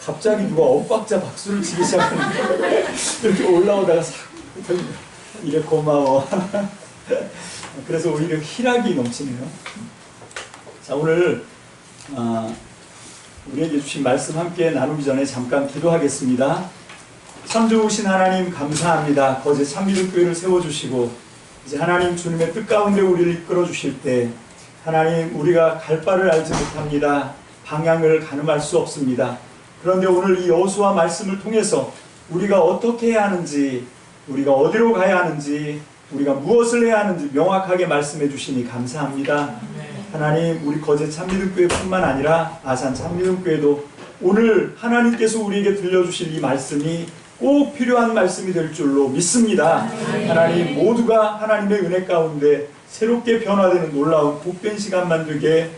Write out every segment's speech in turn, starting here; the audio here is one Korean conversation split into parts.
갑자기 누가 엇박자 박수를 치기 시작하는데 이렇게 올라오다가 싹 이래 고마워. 그래서 오히려 희락이 넘치네요. 자, 오늘 우리에게 주신 말씀 함께 나누기 전에 잠깐 기도하겠습니다. 참 좋으신 하나님 감사합니다. 거제 참믿음 교회를 세워주시고 이제 하나님 주님의 뜻 가운데 우리를 이끌어 주실 때 하나님 우리가 갈 바를 알지 못합니다. 방향을 가늠할 수 없습니다. 그런데 오늘 이 여호수아 말씀을 통해서 우리가 어떻게 해야 하는지, 우리가 어디로 가야 하는지, 우리가 무엇을 해야 하는지 명확하게 말씀해 주시니 감사합니다. 하나님, 우리 거제 참믿음교회뿐만 아니라 아산 참믿음교회도 오늘 하나님께서 우리에게 들려주실 이 말씀이 꼭 필요한 말씀이 될 줄로 믿습니다. 하나님, 모두가 하나님의 은혜 가운데 새롭게 변화되는 놀라운 복된 시간만 되게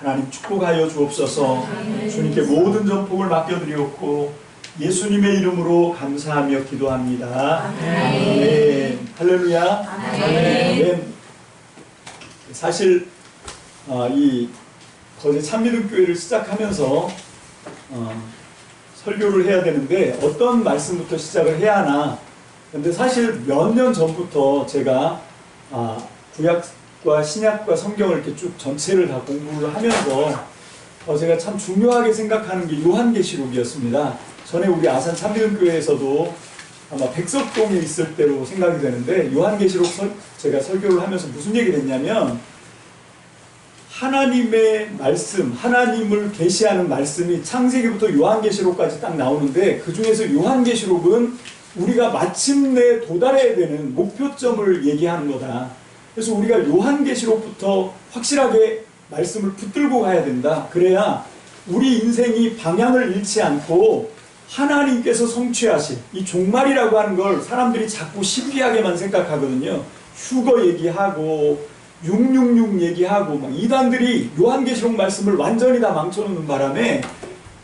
하나님 축복하여 주옵소서. 주님께 모든 전폭을 맡겨드리옵고 예수님의 이름으로 감사하며 기도합니다. 아멘. 할렐루야. 아멘. 사실 이 거제 참믿음교회를 시작하면서 설교를 해야 되는데 어떤 말씀부터 시작을 해야 하나. 근데 사실 몇 년 전부터 제가 구약과 신약과 성경을 이렇게 쭉 전체를 다 공부를 하면서 제가 참 중요하게 생각하는 게 요한계시록이었습니다. 전에 우리 아산 참믿음교회에서도 아마 백석동에 있을 때로 생각이 되는데 요한계시록 제가 설교를 하면서 무슨 얘기를 했냐면 하나님의 말씀, 하나님을 계시하는 말씀이 창세기부터 요한계시록까지 딱 나오는데 그 중에서 요한계시록은 우리가 마침내 도달해야 되는 목표점을 얘기하는 거다. 그래서 우리가 요한계시록부터 확실하게 말씀을 붙들고 가야 된다. 그래야 우리 인생이 방향을 잃지 않고 하나님께서 성취하신 이 종말이라고 하는 걸 사람들이 자꾸 신비하게만 생각하거든요. 휴거 얘기하고 666 얘기하고 막 이단들이 요한계시록 말씀을 완전히 다 망쳐놓는 바람에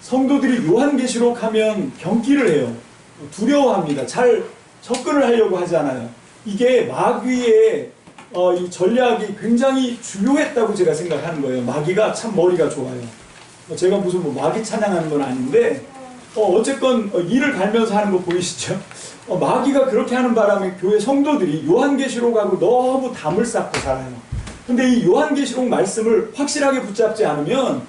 성도들이 요한계시록 하면 경기를 해요. 두려워합니다. 잘 접근을 하려고 하지 않아요. 이게 마귀의 이 전략이 굉장히 주요했다고 제가 생각하는 거예요. 마귀가 참 머리가 좋아요. 제가 무슨 뭐 마귀 찬양하는 건 아닌데 어쨌건 이를 갈면서 하는 거 보이시죠? 마귀가 그렇게 하는 바람에 교회 성도들이 요한계시록하고 너무 담을 쌓고 살아요. 근데 이 요한계시록 말씀을 확실하게 붙잡지 않으면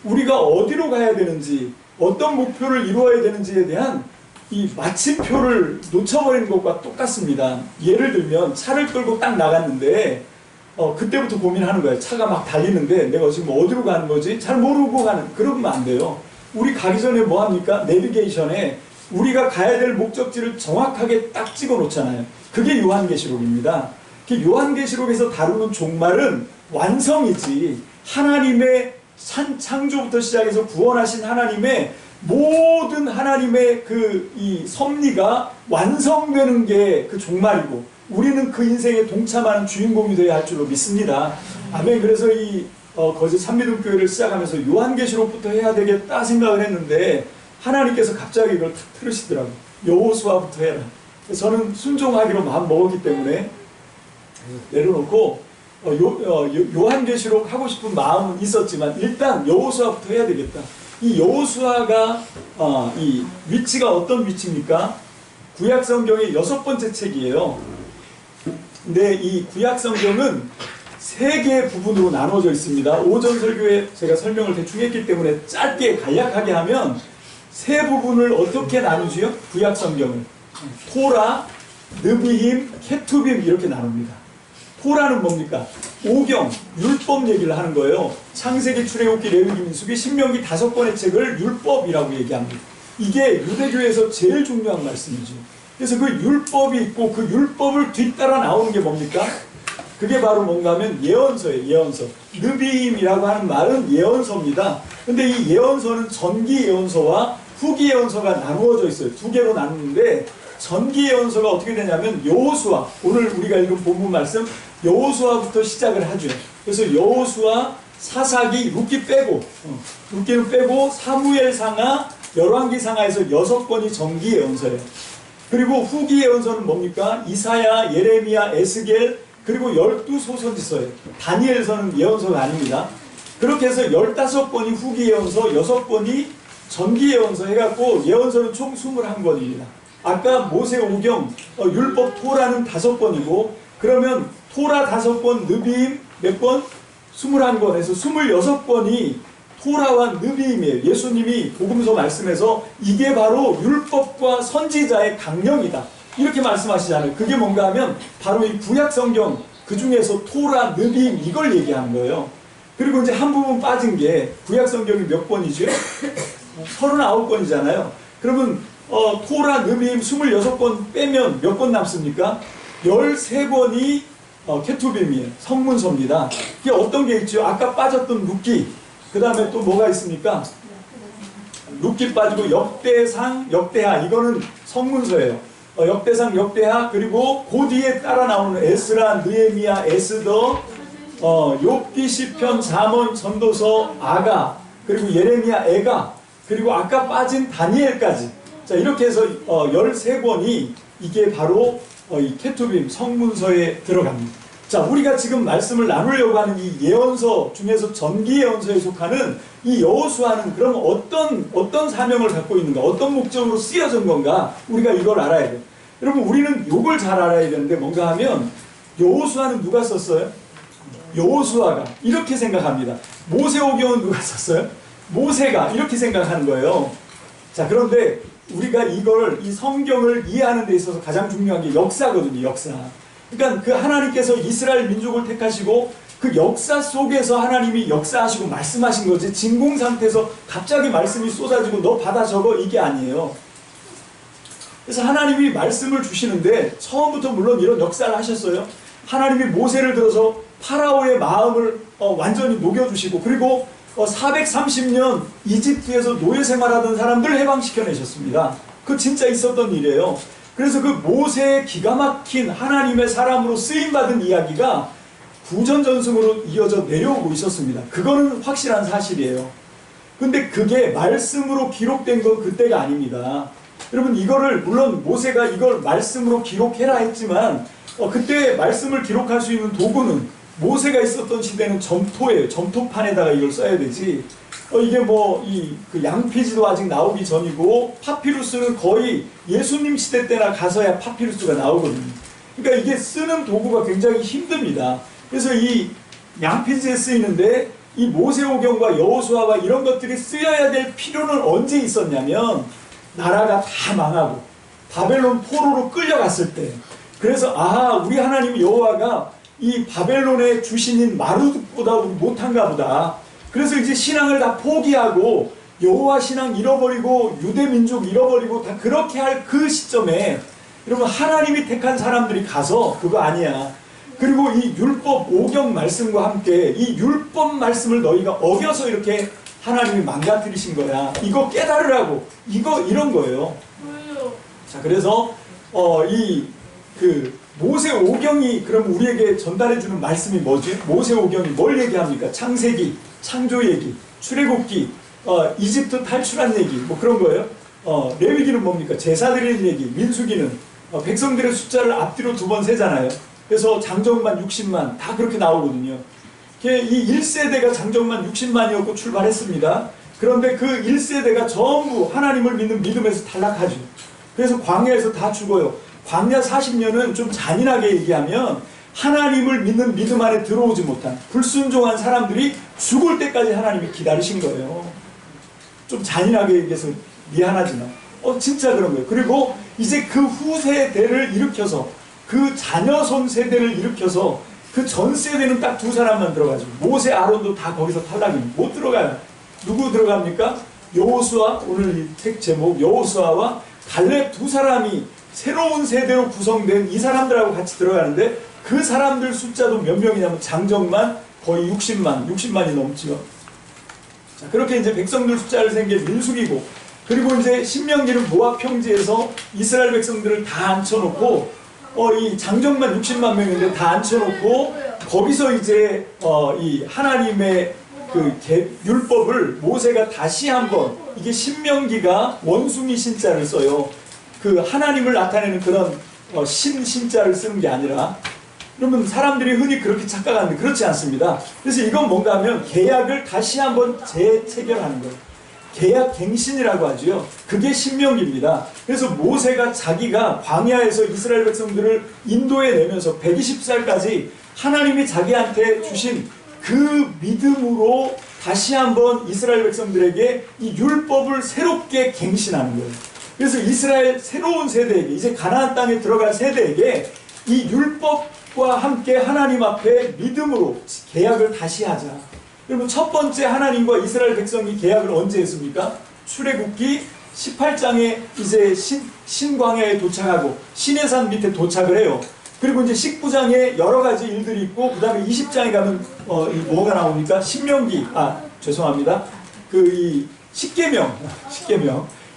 우리가 어디로 가야 되는지, 어떤 목표를 이루어야 되는지에 대한 이 마침표를 놓쳐버리는 것과 똑같습니다. 예를 들면 차를 끌고 딱 나갔는데 그때부터 고민하는 거예요. 차가 막 달리는데 내가 지금 어디로 가는 거지? 잘 모르고 가는, 그러면 안 돼요. 우리 가기 전에 뭐 합니까? 내비게이션에 우리가 가야 될 목적지를 정확하게 딱 찍어 놓잖아요. 그게 요한계시록입니다. 요한계시록에서 다루는 종말은 완성이지, 하나님의 창조부터 시작해서 구원하신 하나님의 모든 하나님의 이 섭리가 완성되는 게 그 종말이고 우리는 그 인생에 동참하는 주인공이 되어야 할 줄로 믿습니다. 아멘. 그래서 이 거제 참믿음교회를 시작하면서 요한계시록부터 해야 되겠다 생각을 했는데 하나님께서 갑자기 이걸 탁 틀으시더라고요. 여호수아부터 해라. 저는 순종하기로 마음 먹었기 때문에 내려놓고 요한계시록 하고 싶은 마음은 있었지만 일단 여호수아부터 해야 되겠다. 이 여호수아가 이 위치가 어떤 위치입니까? 구약성경의 6번째 책이에요. 근데 이 구약성경은 3개의 부분으로 나눠져 있습니다. 오전 설교에 제가 설명을 대충 했기 때문에 짧게 간략하게 하면 3부분을 어떻게 나누지요? 구약성경을 토라, 느비임, 케투빔 이렇게 나눕니다. 토라는 뭡니까? 오경, 율법 얘기를 하는 거예요. 창세기, 출애굽기, 레위기, 민수기, 신명기 5권의 책을 율법이라고 얘기합니다. 이게 유대교에서 제일 중요한 말씀이죠. 그래서 그 율법이 있고 그 율법을 뒤따라 나오는 게 뭡니까? 그게 바로 뭔가 하면 예언서예요. 예언서. 느비임이라고 하는 말은 예언서입니다. 근데 이 예언서는 전기 예언서와 후기 예언서가 나누어져 있어요. 2개로 나누는데 전기 예언서가 어떻게 되냐면 여호수아, 오늘 우리가 읽은 본문 말씀 여호수아부터 시작을 하죠. 그래서 여호수아, 사사기, 룻기 빼고 룻기는 빼고 사무엘상하, 열왕기상하에서 6권이 전기 예언서예요. 그리고 후기 예언서는 뭡니까? 이사야, 예레미야, 에스겔, 그리고 12소선지서예요. 다니엘서는 예언서가 아닙니다. 그렇게 해서 15권이 후기 예언서, 6권이 전기 예언서 해갖고 예언서는 총 21권입니다. 아까 모세오경, 율법 토라는 5권이고, 그러면 토라 5권, 느비임 몇 권? 21권에서 26권이 토라와 느비임이에요. 예수님이 복음서 말씀에서 이게 바로 율법과 선지자의 강령이다, 이렇게 말씀하시잖아요. 그게 뭔가 하면 바로 이 구약 성경 그 중에서 토라, 느비임 이걸 얘기하는 거예요. 그리고 이제 한 부분 빠진 게 구약 성경이 몇 권이죠? 39권이잖아요. 그러면 토라, 느비임 26권 빼면 몇 권 남습니까? 13권이 케투빔이에요. 성문서입니다. 그게 어떤 게 있죠? 아까 빠졌던 룻기, 그 다음에 또 뭐가 있습니까? 룻기 빠지고 역대상, 역대하, 이거는 성문서예요. 역대상, 역대하, 그리고 그 뒤에 따라 나오는 에스라, 느헤미야, 에스더, 욥기, 시편, 잠언, 전도서, 아가, 그리고 예레미야, 에가, 그리고 아까 빠진 다니엘까지. 자, 이렇게 해서 13권이 이게 바로 이 케투빔 성문서에 들어갑니다. 자, 우리가 지금 말씀을 나누려고 하는 이 예언서 중에서 전기 예언서에 속하는 이 여호수아는 그럼 어떤 사명을 갖고 있는가, 어떤 목적으로 쓰여진 건가, 우리가 이걸 알아야 돼요. 여러분, 우리는 이걸 잘 알아야 되는데 뭔가 하면 여호수아는 누가 썼어요? 여호수아가 이렇게 생각합니다. 모세오경은 누가 썼어요? 모세가 이렇게 생각하는 거예요. 자, 그런데 우리가 이 성경을 이해하는 데 있어서 가장 중요한 게 역사거든요. 역사. 그러니까 그 하나님께서 이스라엘 민족을 택하시고 그 역사 속에서 하나님이 역사하시고 말씀하신 거지, 진공 상태에서 갑자기 말씀이 쏟아지고 너 받아 적어 이게 아니에요. 그래서 하나님이 말씀을 주시는데 처음부터 물론 이런 역사를 하셨어요. 하나님이 모세를 들어서 파라오의 마음을 완전히 녹여주시고, 그리고 430년 이집트에서 노예 생활하던 사람들 해방시켜내셨습니다. 그거 진짜 있었던 일이에요. 그래서 그 모세의 기가 막힌 하나님의 사람으로 쓰임받은 이야기가 구전전승으로 이어져 내려오고 있었습니다. 그거는 확실한 사실이에요. 근데 그게 말씀으로 기록된 건 그때가 아닙니다. 여러분, 이거를 물론 모세가 이걸 말씀으로 기록해라 했지만 그때 말씀을 기록할 수 있는 도구는 모세가 있었던 시대는 점토예요. 점토판에다가 이걸 써야 되지. 이게 뭐 그 양피지도 아직 나오기 전이고 파피루스는 거의 예수님 시대 때나 가서야 파피루스가 나오거든요. 그러니까 이게 쓰는 도구가 굉장히 힘듭니다. 그래서 이 양피지에 쓰이는데 이 모세오경과 여호수아와 이런 것들이 쓰여야 될 필요는 언제 있었냐면 나라가 다 망하고 바벨론 포로로 끌려갔을 때. 그래서 우리 하나님 여호와가 이 바벨론의 주신인 마르둑보다 우리 못한가 보다. 그래서 이제 신앙을 다 포기하고 여호와 신앙 잃어버리고 유대 민족 잃어버리고 다 그렇게 할 그 시점에 여러분, 하나님이 택한 사람들이 가서 그거 아니야. 그리고 이 율법 오경 말씀과 함께 이 율법 말씀을 너희가 어겨서 이렇게 하나님이 망가뜨리신 거야. 이거 깨달으라고. 이런 거예요. 자, 그래서 모세오경이 그럼 우리에게 전달해주는 말씀이 뭐지? 모세오경이 뭘 얘기합니까? 창세기, 창조 얘기, 출애굽기, 이집트 탈출한 얘기, 뭐 그런 거예요. 레위기는 뭡니까? 제사 드리는 얘기, 민수기는 백성들의 숫자를 앞뒤로 2번 세잖아요. 그래서 장정만 60만 다 그렇게 나오거든요. 이 1세대가 장정만 60만이었고 출발했습니다. 그런데 그 1세대가 전부 하나님을 믿는 믿음에서 탈락하죠. 그래서 광야에서 다 죽어요. 광야 40년은 좀 잔인하게 얘기하면 하나님을 믿는 믿음 안에 들어오지 못한 불순종한 사람들이 죽을 때까지 하나님이 기다리신 거예요. 좀 잔인하게 얘기해서 미안하지만 진짜 그런 거예요. 그리고 이제 그 후세대를 일으켜서 그 자녀손 세대를 일으켜서 그 전 세대는 딱 2사람만 들어가죠. 모세, 아론도 다 거기서 탈락입니다. 못 들어가요. 누구 들어갑니까? 여호수아, 오늘 이 책 제목 여호수아와 갈렙 2사람이 새로운 세대로 구성된 이 사람들하고 같이 들어가는데 그 사람들 숫자도 몇 명이냐면 장정만 거의 60만이 넘지요. 자, 그렇게 이제 백성들 숫자를 센 게 민수기고, 그리고 이제 신명기는 모압 평지에서 이스라엘 백성들을 다 앉혀놓고 이 장정만 60만 명인데 다 앉혀놓고 거기서 이제 이 하나님의 그 율법을 모세가 다시 한번, 이게 신명기가 원숭이 신자를 써요. 그 하나님을 나타내는 그런 신자를 쓰는 게 아니라, 그러면 사람들이 흔히 그렇게 착각하는데 그렇지 않습니다. 그래서 이건 뭔가 하면 계약을 다시 한번 재체결하는 거예요. 계약 갱신이라고 하지요. 그게 신명기입니다. 그래서 모세가 자기가 광야에서 이스라엘 백성들을 인도해 내면서 120살까지 하나님이 자기한테 주신 그 믿음으로 다시 한번 이스라엘 백성들에게 이 율법을 새롭게 갱신하는 거예요. 그래서 이스라엘 새로운 세대에게, 이제 가나안 땅에 들어갈 세대에게 이 율법과 함께 하나님 앞에 믿음으로 계약을 다시 하자. 그러면 첫 번째 하나님과 이스라엘 백성이 계약을 언제 했습니까? 출애굽기 18장에 이제 신광야에 도착하고 시내산 밑에 도착을 해요. 그리고 이제 19장에 여러 가지 일들이 있고, 그 다음에 20장에 가면 뭐가 나옵니까? 신명기, 죄송합니다. 이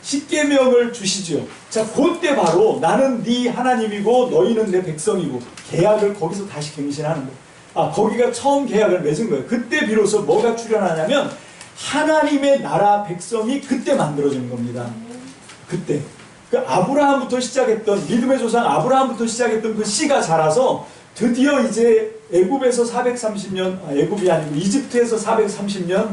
십계명을 주시죠. 자, 그때 바로 나는 네 하나님이고 너희는 내 백성이고 계약을 거기서 다시 갱신하는 거예요. 거기가 처음 계약을 맺은 거예요. 그때 비로소 뭐가 출현하냐면 하나님의 나라 백성이 그때 만들어진 겁니다. 그때. 그 아브라함부터 시작했던, 믿음의 조상 아브라함부터 시작했던 그 씨가 자라서 드디어 이제 애굽에서 430년, 애굽이 아니고 이집트에서 430년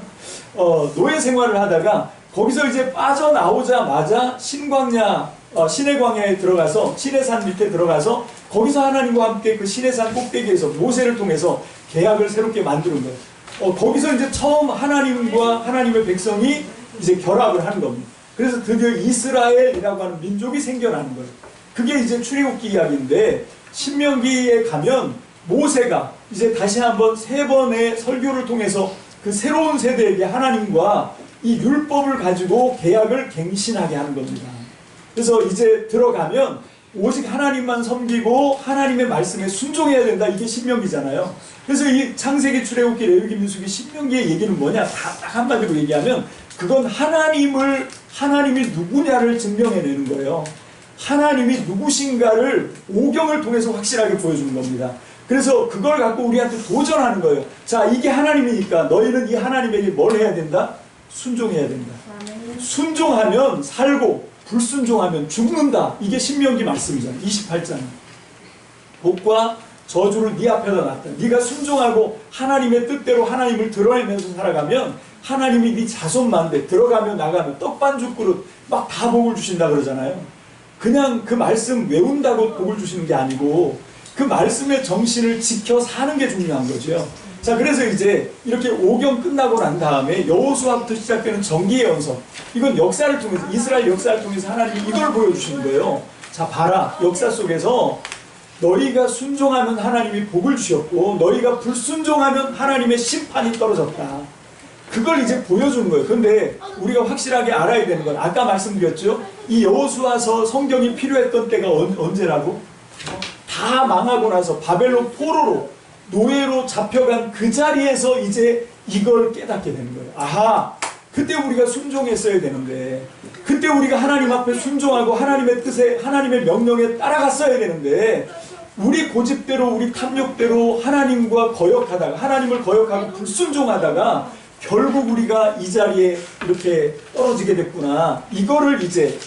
노예 생활을 하다가 거기서 이제 빠져나오자마자 시내 광야에 들어가서, 시내산 밑에 들어가서 거기서 하나님과 함께 그 시내산 꼭대기에서 모세를 통해서 계약을 새롭게 만드는 거예요. 거기서 이제 처음 하나님과 하나님의 백성이 이제 결합을 하는 겁니다. 그래서 드디어 이스라엘이라고 하는 민족이 생겨나는 거예요. 그게 이제 출애굽기 이야기인데, 신명기에 가면 모세가 이제 다시 한번 3번의 설교를 통해서 그 새로운 세대에게 하나님과 이 율법을 가지고 계약을 갱신하게 하는 겁니다. 그래서 이제 들어가면 오직 하나님만 섬기고 하나님의 말씀에 순종해야 된다. 이게 신명기잖아요. 그래서 이 창세기, 출애굽기, 레위기, 민수기, 신명기의 얘기는 뭐냐? 딱 한마디로 얘기하면 그건 하나님이 누구냐를 증명해내는 거예요. 하나님이 누구신가를 오경을 통해서 확실하게 보여주는 겁니다. 그래서 그걸 갖고 우리한테 도전하는 거예요. 자, 이게 하나님이니까 너희는 이 하나님에게 뭘 해야 된다? 순종해야 된다. 순종하면 살고 불순종하면 죽는다. 이게 신명기 말씀이잖아요. 28장. 복과 저주를 네 앞에다 놨다. 네가 순종하고 하나님의 뜻대로 하나님을 드러내면서 살아가면 하나님이 네 자손만대 들어가면 나가면 떡반죽 그릇 막 다 복을 주신다 그러잖아요. 그냥 그 말씀 외운다고 복을 주시는 게 아니고 그 말씀의 정신을 지켜 사는 게 중요한 거죠. 자, 그래서 이제 이렇게 5경 끝나고 난 다음에 여호수아부터 시작되는 정기의 연서, 이건 역사를 통해서, 이스라엘 역사를 통해서 하나님이 이걸 보여주시는 거예요. 자, 봐라. 역사 속에서 너희가 순종하면 하나님이 복을 주셨고 너희가 불순종하면 하나님의 심판이 떨어졌다. 그걸 이제 보여주는 거예요. 근데 우리가 확실하게 알아야 되는 건, 아까 말씀드렸죠? 이 여호수아서 성경이 필요했던 때가 언제라고? 다 망하고 나서 바벨론 포로로 노예로 잡혀간 그 자리에서 이제 이걸 깨닫게 되는 거예요. 아하, 그때 우리가 순종했어야 되는데, 그때 우리가 하나님 앞에 순종하고 하나님의 뜻에, 하나님의 명령에 따라갔어야 되는데, 우리 고집대로, 우리 탐욕대로 하나님과 거역하다가, 하나님을 거역하고 불순종하다가 결국 우리가 이 자리에 이렇게 떨어지게 됐구나. 이거를 이제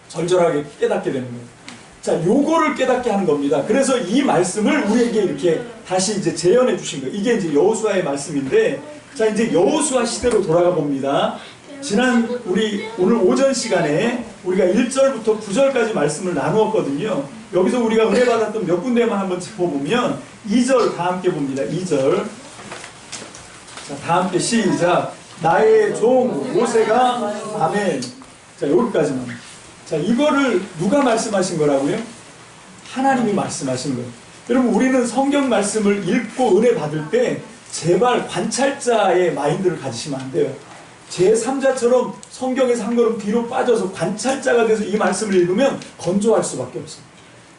절절하게 깨닫게 되는 거예요. 자, 요거를 깨닫게 하는 겁니다. 그래서 이 말씀을 우리에게 이렇게 다시 이제 재현해 주신 거예요. 이게 이제 여호수아의 말씀인데, 자, 이제 여호수아 시대로 돌아가 봅니다. 오늘 오전 시간에 우리가 1절부터 9절까지 말씀을 나누었거든요. 여기서 우리가 은혜 받았던 몇 군데만 한번 짚어보면 2절 다 함께 봅니다. 2절. 자, 다 함께 시작. 나의 종 모세가 아멘. 자, 여기까지만. 자, 이거를 누가 말씀하신 거라고요? 하나님이 말씀하신 거예요. 여러분, 우리는 성경 말씀을 읽고 은혜 받을 때 제발 관찰자의 마인드를 가지시면 안 돼요. 제3자처럼 성경에서 한 걸음 뒤로 빠져서 관찰자가 돼서 이 말씀을 읽으면 건조할 수밖에 없어요.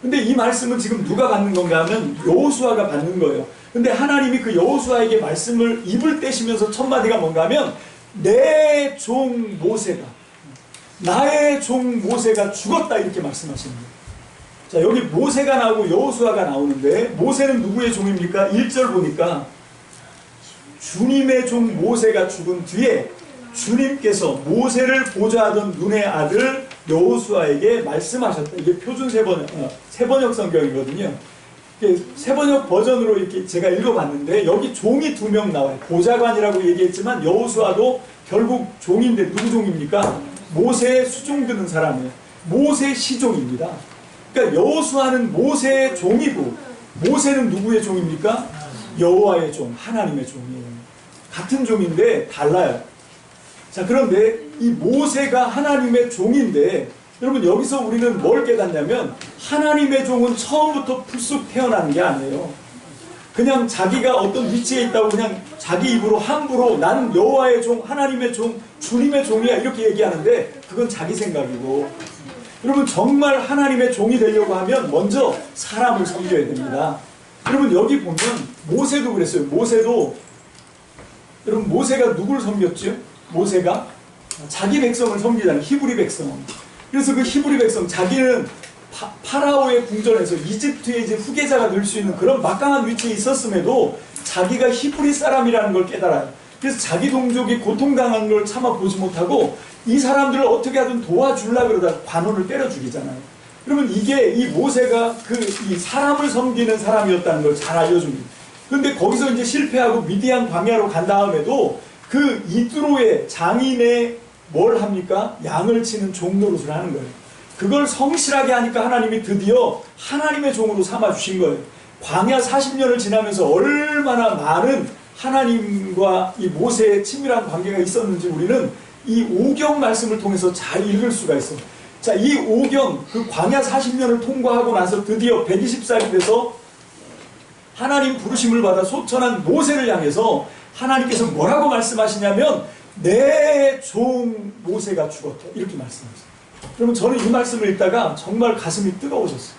근데 이 말씀은 지금 누가 받는 건가 하면 여호수아가 받는 거예요. 근데 하나님이 그 여호수아에게 말씀을 입을 떼시면서 첫 마디가 뭔가 하면 내 종 모세가, 나의 종 모세가 죽었다, 이렇게 말씀하시는 거예요. 자, 여기 모세가 나오고 여호수아가 나오는데, 모세는 누구의 종입니까? 1절 보니까 주님의 종 모세가 죽은 뒤에 주님께서 모세를 보좌하던 눈의 아들 여호수아에게 말씀하셨다. 이게 표준 세번역 성경이거든요. 세번역 버전으로 이렇게 제가 읽어봤는데, 여기 종이 2명 나와요. 보좌관이라고 얘기했지만 여호수아도 결국 종인데 누구 종입니까? 모세의 수종 드는 사람이에요. 모세 시종입니다. 그러니까 여호수아는 모세의 종이고 모세는 누구의 종입니까? 여호와의 종, 하나님의 종이에요. 같은 종인데 달라요. 자, 그런데 이 모세가 하나님의 종인데 여러분 여기서 우리는 뭘 깨닫냐면 하나님의 종은 처음부터 풀쑥 태어나는 게 아니에요. 그냥 자기가 어떤 위치에 있다고 그냥 자기 입으로 함부로 나는 여호와의 종, 하나님의 종, 주님의 종이야 이렇게 얘기하는데 그건 자기 생각이고 여러분 정말 하나님의 종이 되려고 하면 먼저 사람을 섬겨야 됩니다. 여러분 여기 보면 모세도 그랬어요. 모세도 여러분 모세가 누구를 섬겼죠? 모세가 자기 백성을 섬기잖아요. 히브리 백성. 그래서 그 히브리 백성 자기는 파라오의 궁전에서 이집트의 이제 후계자가 될 수 있는 그런 막강한 위치에 있었음에도 자기가 히브리 사람이라는 걸 깨달아요. 그래서 자기 동족이 고통당한 걸 참아 보지 못하고 이 사람들을 어떻게 하든 도와주려고 그러다 관원을 때려 죽이잖아요. 그러면 이게 이 모세가 이 사람을 섬기는 사람이었다는 걸 잘 알려줍니다. 그런데 거기서 이제 실패하고 미디안 광야로 간 다음에도 그 이드로의 장인의 뭘 합니까? 양을 치는 종 노릇을 하는 거예요. 그걸 성실하게 하니까 하나님이 드디어 하나님의 종으로 삼아주신 거예요. 광야 40년을 지나면서 얼마나 많은 하나님과 이 모세의 친밀한 관계가 있었는지 우리는 이 오경 말씀을 통해서 잘 읽을 수가 있어요. 자, 이 오경, 그 광야 40년을 통과하고 나서 드디어 120살이 돼서 하나님 부르심을 받아 소천한 모세를 향해서 하나님께서 뭐라고 말씀하시냐면 내 종 모세가 죽었다 이렇게 말씀하셨어요. 여러분 저는 이 말씀을 읽다가 정말 가슴이 뜨거워졌어요.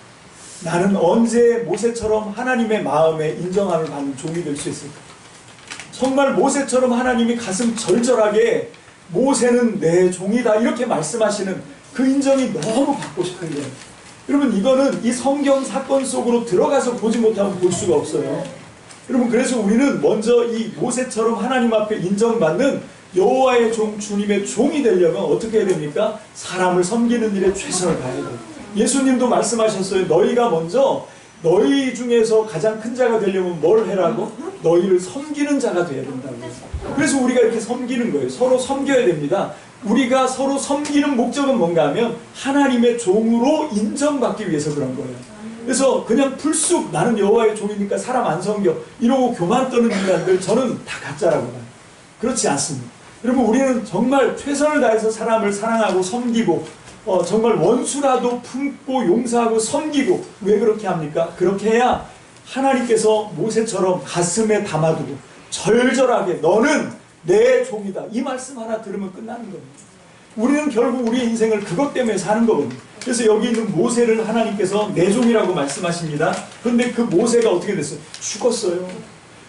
나는 언제 모세처럼 하나님의 마음에 인정함을 받는 종이 될 수 있을까? 정말 모세처럼 하나님이 가슴 절절하게 모세는 내 종이다 이렇게 말씀하시는 그 인정이 너무 받고 싶은 거예요. 여러분 이거는 이 성경 사건 속으로 들어가서 보지 못하면 볼 수가 없어요. 여러분 그래서 우리는 먼저 이 모세처럼 하나님 앞에 인정받는 여호와의 종, 주님의 종이 되려면 어떻게 해야 됩니까? 사람을 섬기는 일에 최선을 다해야 돼요. 예수님도 말씀하셨어요. 너희가 먼저 너희 중에서 가장 큰 자가 되려면 뭘 해라고? 너희를 섬기는 자가 돼야 된다고. 그래서 우리가 이렇게 섬기는 거예요. 서로 섬겨야 됩니다. 우리가 서로 섬기는 목적은 뭔가 하면 하나님의 종으로 인정받기 위해서 그런 거예요. 그래서 그냥 풀쑥 나는 여호와의 종이니까 사람 안 섬겨 이러고 교만 떠는 인간들 저는 다 가짜라고 봐요. 그렇지 않습니다. 여러분 우리는 정말 최선을 다해서 사람을 사랑하고 섬기고 정말 원수라도 품고 용서하고 섬기고 왜 그렇게 합니까? 그렇게 해야 하나님께서 모세처럼 가슴에 담아두고 절절하게 너는 내 종이다 이 말씀 하나 들으면 끝나는 겁니다. 우리는 결국 우리의 인생을 그것 때문에 사는 거거든요. 그래서 여기 있는 모세를 하나님께서 내 종이라고 말씀하십니다. 그런데 그 모세가 어떻게 됐어요? 죽었어요.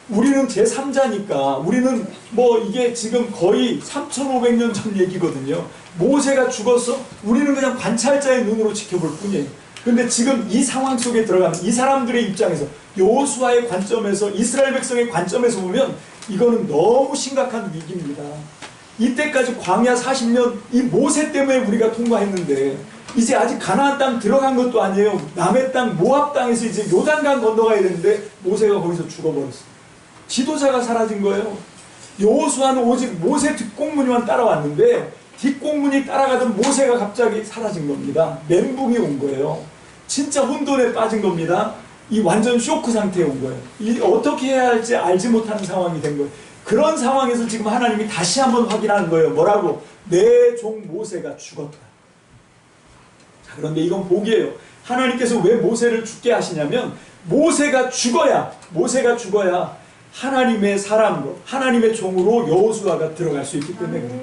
우리는 제3자니까 우리는 뭐 이게 지금 거의 3500년 전 얘기거든요. 모세가 죽었어? 우리는 그냥 관찰자의 눈으로 지켜볼 뿐이에요. 그런데 지금 이 상황 속에 들어가면 이 사람들의 입장에서 여호수아의 관점에서 이스라엘 백성의 관점에서 보면 이거는 너무 심각한 위기입니다. 이때까지 광야 40년 이 모세 때문에 우리가 통과했는데 이제 아직 가나안 땅 들어간 것도 아니에요. 남의 땅 모압 땅에서 이제 요단강 건너가야 되는데 모세가 거기서 죽어버렸어요. 지도자가 사라진 거예요. 여호수아는 오직 모세 뒷공무니만 따라왔는데 뒷공무니 따라가던 모세가 갑자기 사라진 겁니다. 멘붕이 온 거예요. 진짜 혼돈에 빠진 겁니다. 이 완전 쇼크 상태에 온 거예요. 이 어떻게 해야 할지 알지 못하는 상황이 된 거예요. 그런 상황에서 지금 하나님이 다시 한번 확인하는 거예요. 뭐라고? 내 종 모세가 죽었다. 자, 그런데 이건 복이에요. 하나님께서 왜 모세를 죽게 하시냐면 모세가 죽어야 하나님의 사람으로 하나님의 종으로 여호수아가 들어갈 수 있기 때문에 그래요.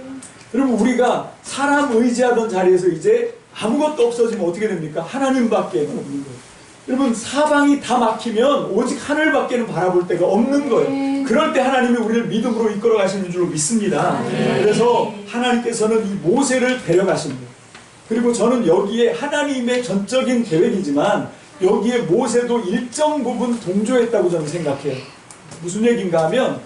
여러분 우리가 사람 의지하던 자리에서 이제 아무것도 없어지면 어떻게 됩니까? 하나님밖에 없는 거예요. 여러분 사방이 다 막히면 오직 하늘밖에는 바라볼 데가 없는 거예요. 그럴 때 하나님이 우리를 믿음으로 이끌어 가시는 줄 믿습니다. 그래서 하나님께서는 이 모세를 데려가십니다. 그리고 저는 여기에 하나님의 전적인 계획이지만 여기에 모세도 일정 부분 동조했다고 저는 생각해요. 무슨 얘기인가 하면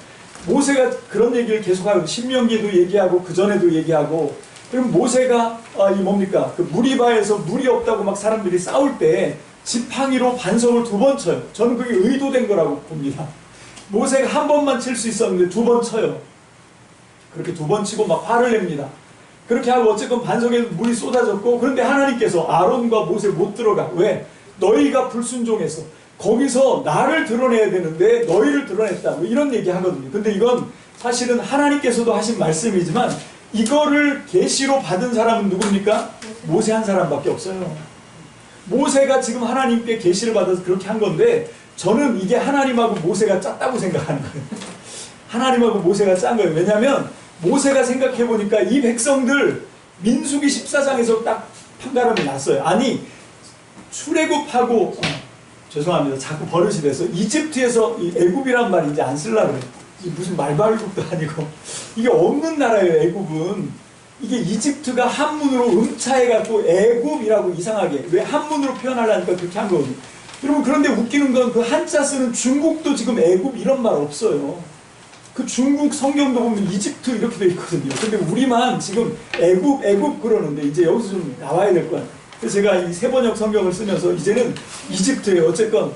모세가 그런 얘기를 계속하고 신명기에도 얘기하고 그 전에도 얘기하고 그럼 모세가 이 뭡니까? 그 무리바에서 물이 없다고 막 사람들이 싸울 때 지팡이로 반석을 2번 쳐요. 저는 그게 의도된 거라고 봅니다. 모세가 한 번만 칠 수 있었는데 2번 쳐요. 그렇게 두 번 치고 막 화를 냅니다. 그렇게 하고 어쨌건 반석에 물이 쏟아졌고, 그런데 하나님께서 아론과 모세 못 들어가. 왜? 너희가 불순종해서 거기서 나를 드러내야 되는데 너희를 드러냈다. 뭐 이런 얘기 하거든요. 근데 이건 사실은 하나님께서도 하신 말씀이지만 이거를 계시로 받은 사람은 누굽니까? 모세 한 사람밖에 없어요. 모세가 지금 하나님께 계시를 받아서 그렇게 한 건데, 저는 이게 하나님하고 모세가 짰다고 생각하는 거예요. 하나님하고 모세가 짠 거예요. 왜냐하면 모세가 생각해 보니까 이 백성들 민수기 14장에서 딱 판가름이 났어요. 아니, 출애굽하고 죄송합니다. 자꾸 버릇이 돼서 이집트에서 이 애굽이란 말 이제 안 쓰려고 그래요. 무슨 말발굽도 아니고 이게 없는 나라예요. 애굽은 이게 이집트가 한문으로 음차해갖고 애굽이라고 이상하게 왜 한문으로 표현하려니까 그렇게 한 거거든요. 여러분, 그런데 웃기는 건 그 한자 쓰는 중국도 지금 애굽 이런 말 없어요. 그 중국 성경도 보면 이집트 이렇게 돼 있거든요. 근데 우리만 지금 애굽 그러는데 이제 여기서 좀 나와야 될 거야. 그래서 제가 이 세번역 성경을 쓰면서 이제는 이집트에 어쨌건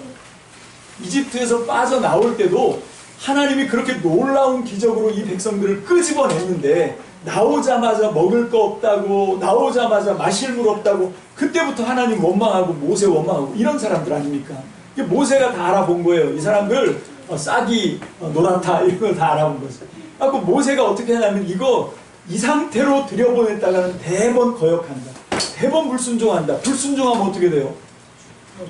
이집트에서 빠져나올 때도 하나님이 그렇게 놀라운 기적으로 이 백성들을 끄집어냈는데, 나오자마자 먹을 거 없다고, 나오자마자 마실 물 없다고, 그때부터 하나님 원망하고 모세 원망하고 이런 사람들 아닙니까? 모세가 다 알아본 거예요. 이 사람들 싹이 노랗다 이런 걸 다 알아본 거죠. 그래서 모세가 어떻게 하냐면 이 상태로 들여보냈다가는 대번 거역한다. 대번 불순종한다. 불순종하면 어떻게 돼요?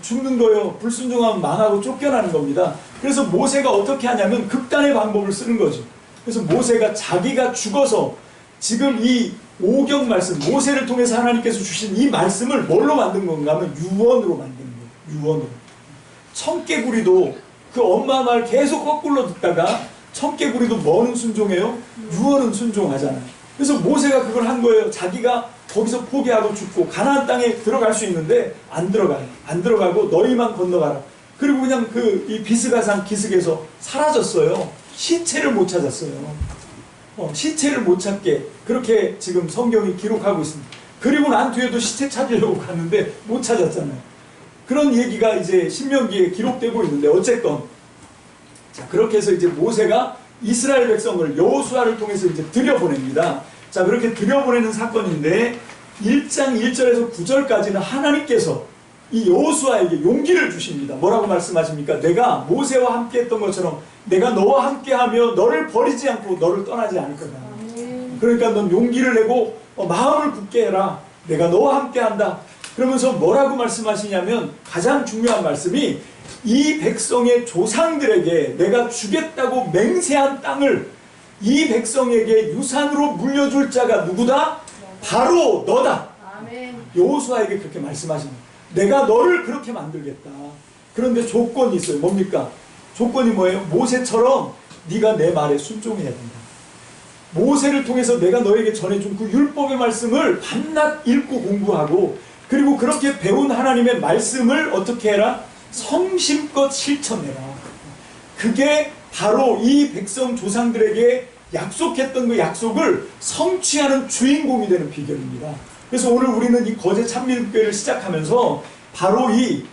죽는 거예요. 불순종하면 망하고 쫓겨나는 겁니다. 그래서 모세가 어떻게 하냐면 극단의 방법을 쓰는 거죠. 그래서 모세가 자기가 죽어서 지금 이 오경 말씀, 모세를 통해서 하나님께서 주신 이 말씀을 뭘로 만든 건가 하면 유언으로 만든 거예요. 유언으로. 청개구리도 그 엄마 말 계속 거꾸로 듣다가 청개구리도 뭐는 순종해요? 유언은 순종하잖아요. 그래서 모세가 그걸 한 거예요. 자기가 거기서 포기하고 죽고 가나안 땅에 들어갈 수 있는데 안 들어가요. 안 들어가고 너희만 건너가라. 그리고 그냥 이 비스가산 기슭에서 사라졌어요. 시체를 못 찾았어요. 시체를 못 찾게 그렇게 지금 성경이 기록하고 있습니다. 그리고 난 뒤에도 시체 찾으려고 갔는데 못 찾았잖아요. 그런 얘기가 이제 신명기에 기록되고 있는데, 어쨌건 자, 그렇게 해서 이제 모세가 이스라엘 백성을 여호수아를 통해서 이제 들여보냅니다. 자, 그렇게 들여보내는 사건인데 1장 1절에서 9절까지는 하나님께서 이 여호수아에게 용기를 주십니다. 뭐라고 말씀하십니까? 내가 모세와 함께 했던 것처럼 내가 너와 함께하며 너를 버리지 않고 너를 떠나지 않을 거다. 그러니까 넌 용기를 내고 마음을 굳게 해라. 내가 너와 함께한다. 그러면서 뭐라고 말씀하시냐면, 가장 중요한 말씀이 이 백성의 조상들에게 내가 주겠다고 맹세한 땅을 이 백성에게 유산으로 물려줄 자가 누구다? 바로 너다. 여호수아에게 그렇게 말씀하십니다. 내가 너를 그렇게 만들겠다. 그런데 조건이 있어요. 뭡니까? 조건이 뭐예요? 모세처럼 네가 내 말에 순종해야 된다. 모세를 통해서 내가 너에게 전해준 그 율법의 말씀을 밤낮 읽고 공부하고, 그리고 그렇게 배운 하나님의 말씀을 어떻게 해라? 성심껏 실천해라. 그게 바로 이 백성 조상들에게 약속했던 그 약속을 성취하는 주인공이 되는 비결입니다. 그래서 오늘 우리는 이 거제 참민교회를 시작하면서 바로 이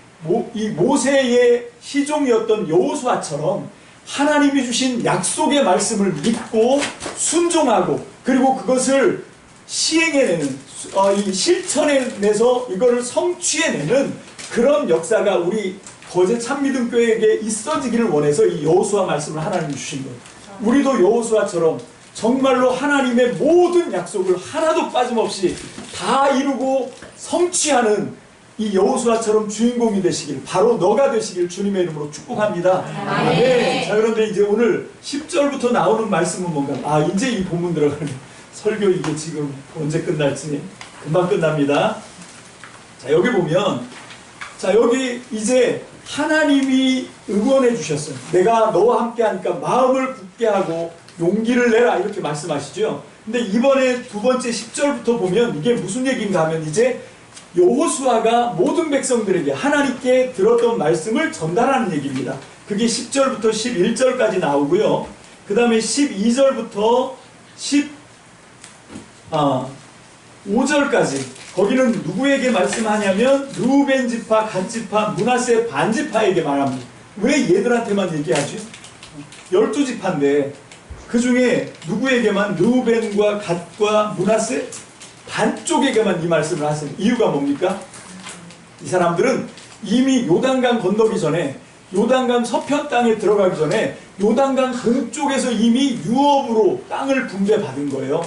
모세의 시종이었던 여호수아처럼 하나님이 주신 약속의 말씀을 믿고 순종하고, 그리고 그것을 시행해내는, 이 실천해내서 이거를 성취해내는 그런 역사가 우리 거제 참믿음교회에게 있어지기를 원해서 이 여호수아 말씀을 하나님이 주신 거예요. 우리도 여호수아처럼 정말로 하나님의 모든 약속을 하나도 빠짐없이 다 이루고 성취하는 이 여호수아처럼 주인공이 되시길, 바로 너가 되시길 주님의 이름으로 축복합니다. 아멘. 자, 그런데 이제 오늘 10절부터 나오는 말씀은 뭔가? 이제 이 본문 들어가는 설교, 이게 지금 언제 끝날지 금방 끝납니다. 자, 여기 보면, 자, 여기 이제 하나님이 응원해 주셨어요. 내가 너와 함께 하니까 마음을 굳게 하고 용기를 내라, 이렇게 말씀하시죠. 근데 이번에 두 번째 10절부터 보면 이게 무슨 얘기인가 하면, 이제 여호수아가 모든 백성들에게 하나님께 들었던 말씀을 전달하는 얘기입니다. 그게 10절부터 11절까지 나오고요. 그 다음에 12절부터 15절까지 거기는 누구에게 말씀하냐면 르우벤 지파, 갓 지파, 므낫세 반 지파에게 말합니다. 왜 얘들한테만 얘기하죠? 12지파인데 그 중에 누구에게만? 르우벤과 갓과 므낫세 반쪽에게만 이 말씀을 하세요. 이유가 뭡니까? 이 사람들은 이미 요단강 건너기 전에, 요단강 서편 땅에 들어가기 전에 요단강 동쪽에서 이미 유업으로 땅을 분배받은 거예요.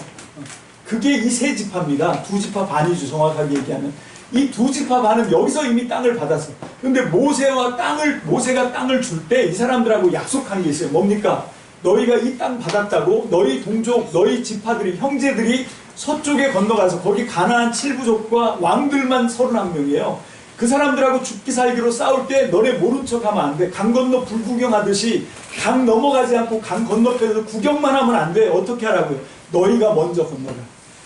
그게 이 세 지파입니다. 두 지파 반이죠, 정확하게 얘기하면. 이 두 지파 반은 여기서 이미 땅을 받았어. 근데 모세가 땅을 줄 때 이 사람들하고 약속한 게 있어요. 뭡니까? 너희가 이 땅 받았다고 너희 동족, 너희 지파들이, 형제들이 서쪽에 건너가서 거기 가나안 7부족과 왕들만 31명이에요. 그 사람들하고 죽기 살기로 싸울 때 너네 모른 척 하면 안 돼. 강 건너 불구경하듯이 강 넘어가지 않고 강 건너편에서 구경만 하면 안 돼. 어떻게 하라고요? 너희가 먼저 건너가.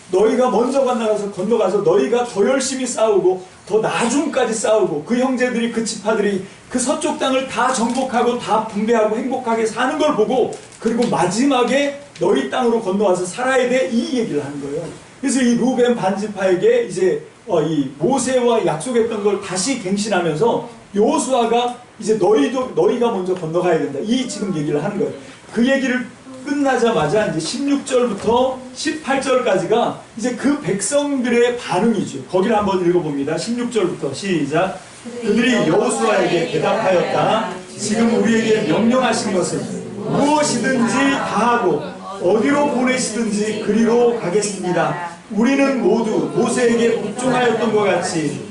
너희가 먼저 건너가서 너희가 더 열심히 싸우고 더 나중까지 싸우고 그 형제들이, 그 지파들이 그 서쪽 땅을 다 정복하고 다 분배하고 행복하게 사는 걸 보고, 그리고 마지막에 너희 땅으로 건너와서 살아야 돼, 이 얘기를 하는 거예요. 그래서 이 르우벤 반지파에게 이제 이 모세와 약속했던 걸 다시 갱신하면서 여호수아가 이제 너희가 먼저 건너가야 된다, 이 지금 얘기를 하는 거예요. 그 얘기를 끝나자마자 이제 16절부터 18절까지가 이제 그 백성들의 반응이죠. 거기를 한번 읽어봅니다. 16절부터 시작. 그들이 여호수아에게 대답하였다. 지금 우리에게 명령하신 것은 무엇이든지 다 하고 어디로 보내시든지 그리로 가겠습니다. 우리는 모두 모세에게 복종하였던 것 같이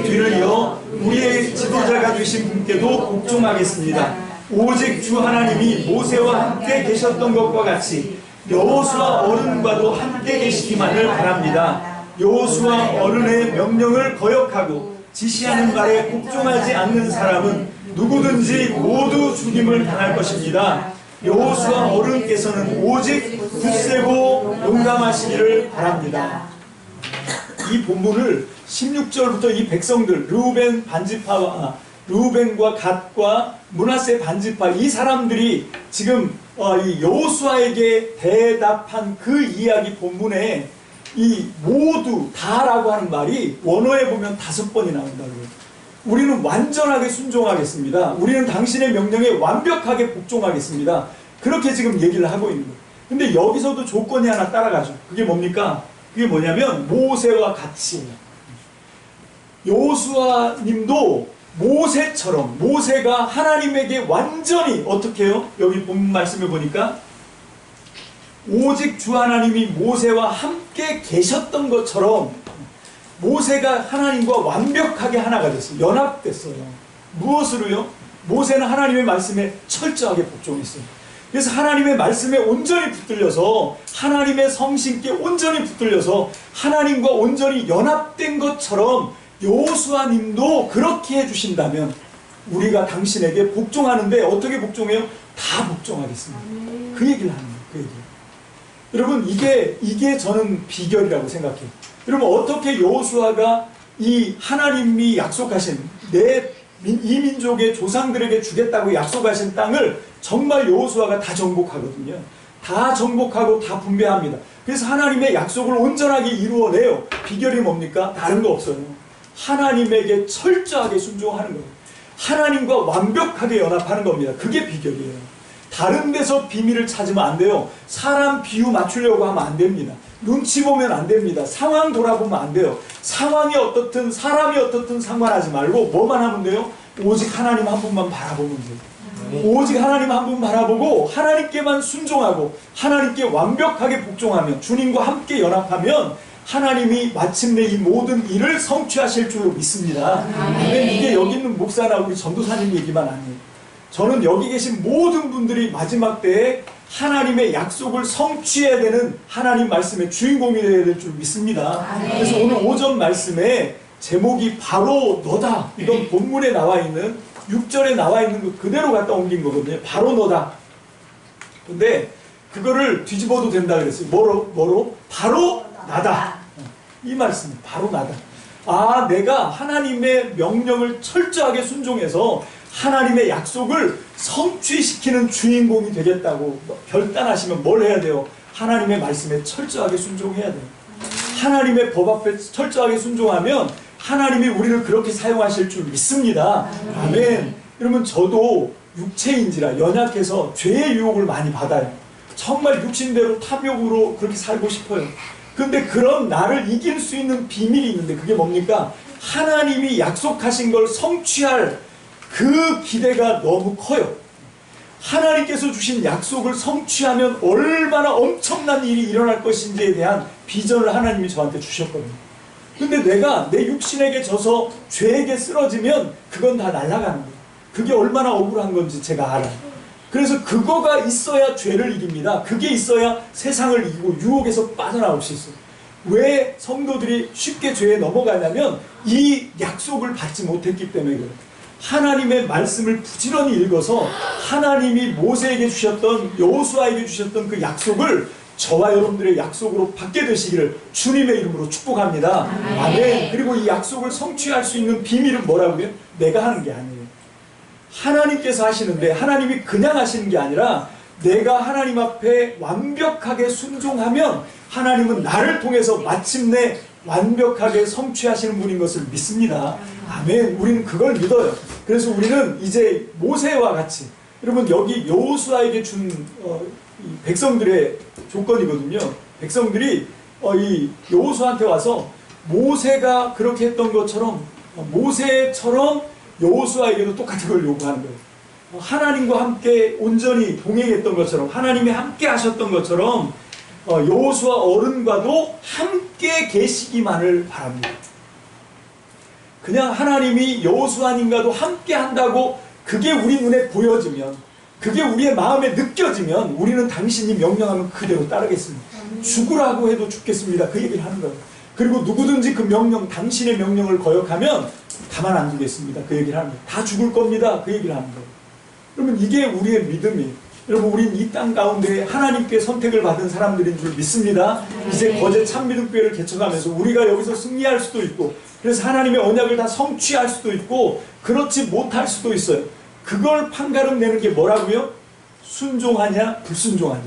뒤를 이어 우리의 지도자가 되신 분께도 복종하겠습니다. 오직 주 하나님이 모세와 함께 계셨던 것과 같이 여호수아 어른과도 함께 계시기만을 바랍니다. 여호수아 어른의 명령을 거역하고 지시하는 말에 복종하지 않는 사람은 누구든지 모두 죽임을 당할 것입니다. 여호수아 어른께서는 오직 굳세고 용감하시기를 바랍니다. 이 본문을 16절부터 이 백성들, 르우벤 반지파와 르우벤과 갓과 므낫세 반지파, 이 사람들이 지금 이 여호수아에게 대답한 그 이야기 본문에 이 모두 다라고 하는 말이 원어에 보면 5번이 나온다고요. 우리는 완전하게 순종하겠습니다. 우리는 당신의 명령에 완벽하게 복종하겠습니다. 그렇게 지금 얘기를 하고 있는 거예요. 근데 여기서도 조건이 하나 따라가죠. 그게 뭡니까? 그게 뭐냐면 모세와 같이, 여호수아 님도 모세처럼, 모세가 하나님에게 완전히 어떻게 해요? 여기 본문 말씀을 보니까 오직 주 하나님이 모세와 함께 계셨던 것처럼 모세가 하나님과 완벽하게 하나가 됐어요. 연합됐어요. 무엇으로요? 모세는 하나님의 말씀에 철저하게 복종했어요. 그래서 하나님의 말씀에 온전히 붙들려서, 하나님의 성신께 온전히 붙들려서 하나님과 온전히 연합된 것처럼 여호수아 님도 그렇게 해주신다면 우리가 당신에게 복종하는데 어떻게 복종해요? 다 복종하겠습니다. 그 얘기를 하는 거예요. 그 얘기. 여러분, 이게 저는 비결이라고 생각해요. 여러분, 어떻게 여호수아가 이 하나님이 약속하신 이 민족의 조상들에게 주겠다고 약속하신 땅을 정말 여호수아가 다 정복하거든요. 다 정복하고 다 분배합니다. 그래서 하나님의 약속을 온전하게 이루어내요. 비결이 뭡니까? 다른 거 없어요. 하나님에게 철저하게 순종하는 거예요. 하나님과 완벽하게 연합하는 겁니다. 그게 비결이에요. 다른 데서 비밀을 찾으면 안 돼요. 사람 비유 맞추려고 하면 안 됩니다. 눈치 보면 안 됩니다. 상황 돌아보면 안 돼요. 상황이 어떻든 사람이 어떻든 상관하지 말고 뭐만 하면 돼요? 오직 하나님 한 분만 바라보면 돼요. 오직 하나님 한 분 바라보고 하나님께만 순종하고 하나님께 완벽하게 복종하면, 주님과 함께 연합하면 하나님이 마침내 이 모든 일을 성취하실 줄 믿습니다. 근데 이게 여기 있는 목사나 우리 전도사님 얘기만 아니에요. 저는 여기 계신 모든 분들이 마지막 때에 하나님의 약속을 성취해야 되는 하나님 말씀의 주인공이 되어야 될 줄 믿습니다. 그래서 오늘 오전 말씀에 제목이 바로 너다, 이건 본문에 나와 있는 6절에 나와 있는 거 그대로 갖다 옮긴 거거든요. 바로 너다. 근데 그거를 뒤집어도 된다 그랬어요. 뭐로? 바로 나다. 이 말씀이 바로 나다. 아, 내가 하나님의 명령을 철저하게 순종해서 하나님의 약속을 성취시키는 주인공이 되겠다고 결단하시면 뭘 해야 돼요? 하나님의 말씀에 철저하게 순종해야 돼요. 하나님의 법 앞에 철저하게 순종하면 하나님이 우리를 그렇게 사용하실 줄 믿습니다. 아멘. 여러분, 저도 육체인지라 연약해서 죄의 유혹을 많이 받아요. 정말 육신대로 탐욕으로 그렇게 살고 싶어요. 근데 그런 나를 이길 수 있는 비밀이 있는데 그게 뭡니까? 하나님이 약속하신 걸 성취할 그 기대가 너무 커요. 하나님께서 주신 약속을 성취하면 얼마나 엄청난 일이 일어날 것인지에 대한 비전을 하나님이 저한테 주셨거든요. 근데 내가 내 육신에게 져서 죄에게 쓰러지면 그건 다 날아가는 거예요. 그게 얼마나 억울한 건지 제가 알아요. 그래서 그거가 있어야 죄를 이깁니다. 그게 있어야 세상을 이기고 유혹에서 빠져나올 수 있어요. 왜 성도들이 쉽게 죄에 넘어가냐면 이 약속을 받지 못했기 때문에 그래요. 하나님의 말씀을 부지런히 읽어서 하나님이 모세에게 주셨던, 여호수아에게 주셨던 그 약속을 저와 여러분들의 약속으로 받게 되시기를 주님의 이름으로 축복합니다. 아멘. 그리고 이 약속을 성취할 수 있는 비밀은 뭐라고요? 내가 하는 게 아니에요. 하나님께서 하시는데, 하나님이 그냥 하시는 게 아니라 내가 하나님 앞에 완벽하게 순종하면 하나님은 나를 통해서 마침내 완벽하게 성취하시는 분인 것을 믿습니다. 아멘. 우리는 그걸 믿어요. 그래서 우리는 이제 모세와 같이, 여러분 여기 여호수아에게 준 백성들의 조건이거든요. 백성들이 이 여호수아한테 와서 모세가 그렇게 했던 것처럼 모세처럼 여호수아에게도 똑같은 걸 요구하는 거예요. 하나님과 함께 온전히 동행했던 것처럼, 하나님이 함께 하셨던 것처럼 여호수아 어른과도 함께 계시기만을 바랍니다. 그냥 하나님이 여호수아님과도 함께 한다고 그게 우리 눈에 보여지면, 그게 우리의 마음에 느껴지면 우리는 당신이 명령하면 그대로 따르겠습니다. 죽으라고 해도 죽겠습니다. 그 얘기를 하는 거예요. 그리고 누구든지 그 명령, 당신의 명령을 거역하면 가만 안 두겠습니다. 그 얘기를 하는 거예요. 다 죽을 겁니다. 그 얘기를 하는 거예요. 그러면 이게 우리의 믿음이에요. 여러분, 우린 이 땅 가운데 하나님께 선택을 받은 사람들인 줄 믿습니다. 이제 거제 참믿음교회를 개척하면서 우리가 여기서 승리할 수도 있고, 그래서 하나님의 언약을 다 성취할 수도 있고, 그렇지 못할 수도 있어요. 그걸 판가름 내는 게 뭐라고요? 순종하냐 불순종하냐.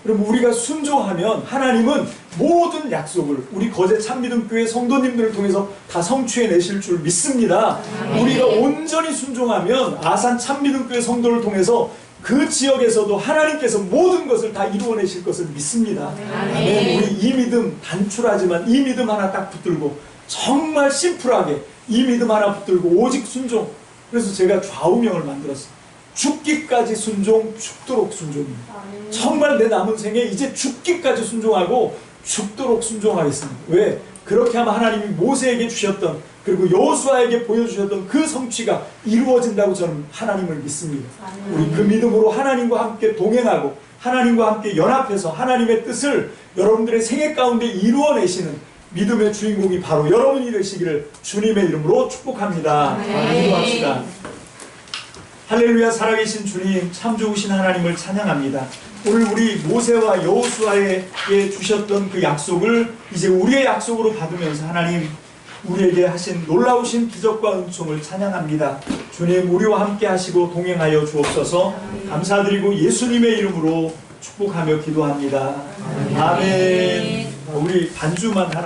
그럼 우리가 순종하면 하나님은 모든 약속을 우리 거제 참믿음교회 성도님들을 통해서 다 성취해내실 줄 믿습니다. 우리가 온전히 순종하면 아산 참믿음교회 성도를 통해서 그 지역에서도 하나님께서 모든 것을 다 이루어내실 것을 믿습니다. 아멘. 우리 이 믿음, 단출하지만 이 믿음 하나 딱 붙들고 정말 심플하게 이 믿음 하나 붙들고 오직 순종. 그래서 제가 좌우명을 만들었어요. 죽기까지 순종, 죽도록 순종입니다. 정말 내 남은 생에 이제 죽기까지 순종하고 죽도록 순종하겠습니다. 왜? 그렇게 하면 하나님이 모세에게 주셨던, 그리고 여호수아에게 보여주셨던 그 성취가 이루어진다고 저는 하나님을 믿습니다. 우리 그 믿음으로 하나님과 함께 동행하고 하나님과 함께 연합해서 하나님의 뜻을 여러분들의 생애 가운데 이루어내시는 믿음의 주인공이 바로 여러분이 되시기를 주님의 이름으로 축복합니다. 기도합시다. 할렐루야. 살아계신 주님, 참 좋으신 하나님을 찬양합니다. 오늘 우리 모세와 여호수아에게 주셨던 그 약속을 이제 우리의 약속으로 받으면서 하나님 우리에게 하신 놀라우신 기적과 은총을 찬양합니다. 주님, 우리와 함께 하시고 동행하여 주옵소서. 감사드리고 예수님의 이름으로 축복하며 기도합니다. 아멘. 우리 반주만 하나